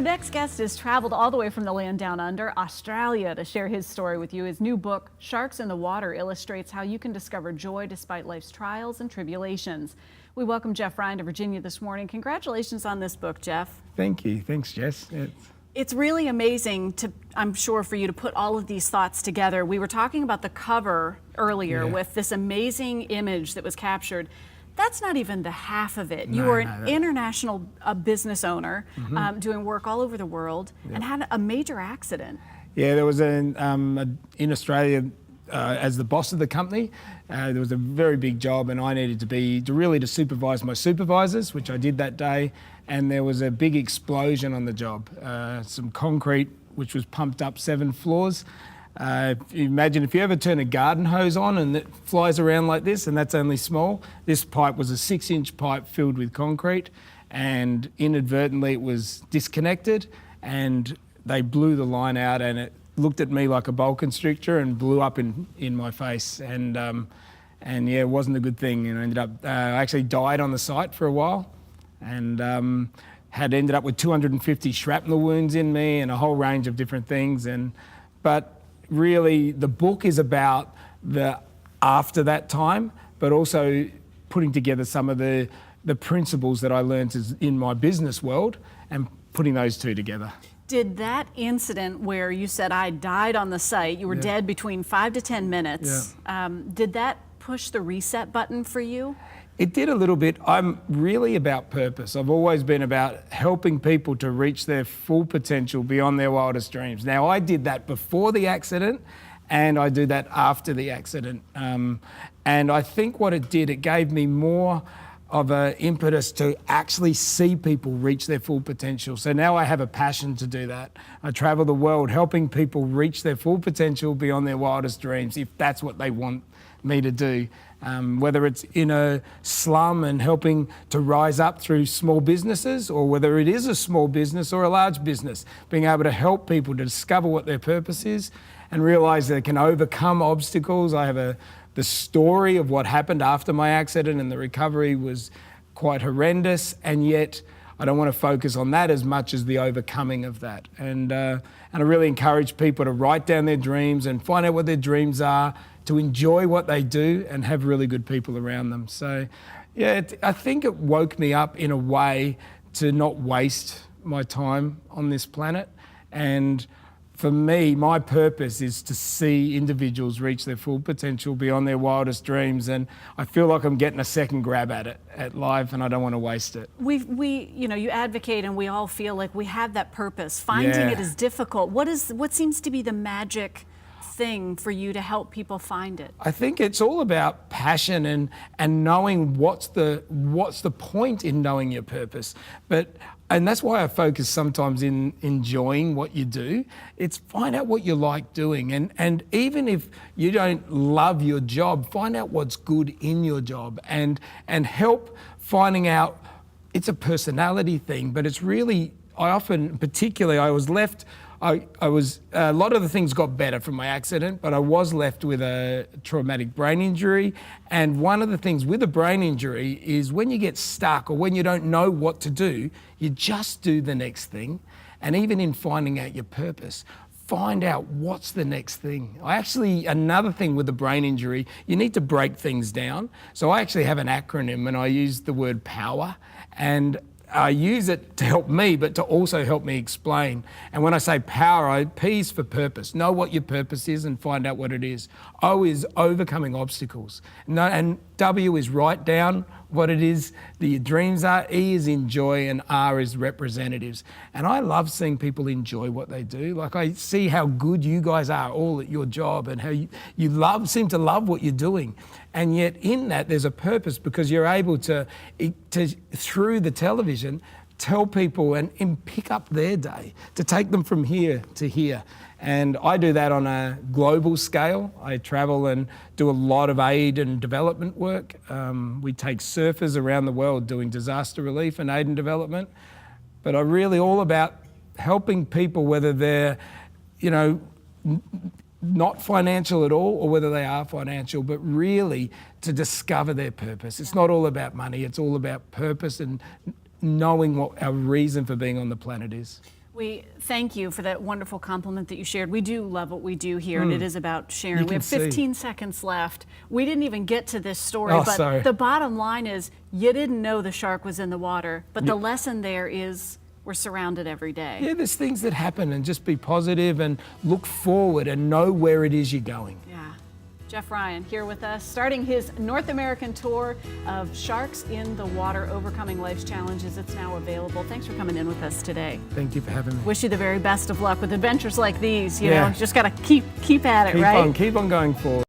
Our next guest has traveled all the way from the land down under, Australia, to share his story with you. His new book, Sharks in the Water, illustrates how you can discover joy despite life's trials and tribulations. We welcome Jeff Ryan to Virginia this morning. Congratulations on this book, Jeff. Thank you. Thanks, Jess. It's really amazing I'm sure, for you to put all of these thoughts together. We were talking about the cover earlier with this amazing image that was captured. That's not even the half of it. You were an international business owner doing work all over the world and had a major accident. Yeah, there was in Australia, as the boss of the company, there was a very big job, and I needed to supervise my supervisors, which I did that day. And there was a big explosion on the job. Some concrete, which was pumped up 7 floors. Imagine if you ever turn a garden hose on and it flies around like this, and that's only small. This pipe was a 6-inch pipe filled with concrete, and inadvertently it was disconnected, and they blew the line out, and it looked at me like a boa constrictor and blew up in my face. And yeah, it wasn't a good thing. And I ended up, I actually died on the site for a while, and had ended up with 250 shrapnel wounds in me and a whole range of different things. But really, the book is about the after that time, but also putting together some of the principles that I learned in my business world and putting those two together. Did that incident where you said, I died on the site, you were dead between 5 to 10 minutes, did that push the reset button for you? It did a little bit. I'm really about purpose. I've always been about helping people to reach their full potential beyond their wildest dreams. Now, I did that before the accident, and I do that after the accident. And I think what it did, it gave me more of an impetus to actually see people reach their full potential. So now I have a passion to do that. I travel the world helping people reach their full potential beyond their wildest dreams, if that's what they want me to do. Whether it's in a slum and helping to rise up through small businesses, or whether it is a small business or a large business, being able to help people to discover what their purpose is and realise they can overcome obstacles. I have the story of what happened after my accident, and the recovery was quite horrendous, and yet I don't want to focus on that as much as the overcoming of that. And I really encourage people to write down their dreams and find out what their dreams are, to enjoy what they do and have really good people around them. So yeah, I think it woke me up in a way to not waste my time on this planet. And for me, my purpose is to see individuals reach their full potential beyond their wildest dreams. And I feel like I'm getting a second grab at life, and I don't want to waste it. You advocate, and we all feel like we have that purpose. Finding it is difficult. What seems to be the magic thing for you to help people find it? I think it's all about passion and knowing what's the point in knowing your purpose. And that's why I focus sometimes in enjoying what you do. It's find out what you like doing. And even if you don't love your job, find out what's good in your job and help finding out. It's a personality thing, but it's really, I was left, a lot of the things got better from my accident, but I was left with a traumatic brain injury. And one of the things with a brain injury is when you get stuck or when you don't know what to do, you just do the next thing. And even in finding out your purpose, find out what's the next thing. Another thing with the brain injury, you need to break things down. So I actually have an acronym, and I use the word POWER, and I use it to help me, but to also help me explain. And when I say power, P is for purpose. Know what your purpose is and find out what it is. O is overcoming obstacles. And W is write down what it is that your dreams are. E is enjoy, and R is representatives. And I love seeing people enjoy what they do. Like, I see how good you guys are all at your job, and how you seem to love what you're doing. And yet in that there's a purpose, because you're able to through the television, tell people and pick up their day, to take them from here to here. And I do that on a global scale. I travel and do a lot of aid and development work. We take surfers around the world doing disaster relief and aid and development. But I'm really all about helping people, whether they're, not financial at all, or whether they are financial, but really to discover their purpose. It's not all about money, it's all about purpose and knowing what our reason for being on the planet is. We thank you for that wonderful compliment that you shared. We do love what we do here, and it is about sharing. You We can have see. 15 seconds left. We didn't even get to this story, Oh, but sorry. the bottom line is you didn't know the shark was in the water, but the lesson there is we're surrounded every day. Yeah, there's things that happen, and just be positive and look forward and know where it is you're going. Yeah. Jeff Ryan here with us, starting his North American tour of Sharks in the Water, Overcoming Life's Challenges. It's now available. Thanks for coming in with us today. Thank you for having me. Wish you the very best of luck with adventures like these. You Yeah. know, just got to keep at it, Keep right? on going forward.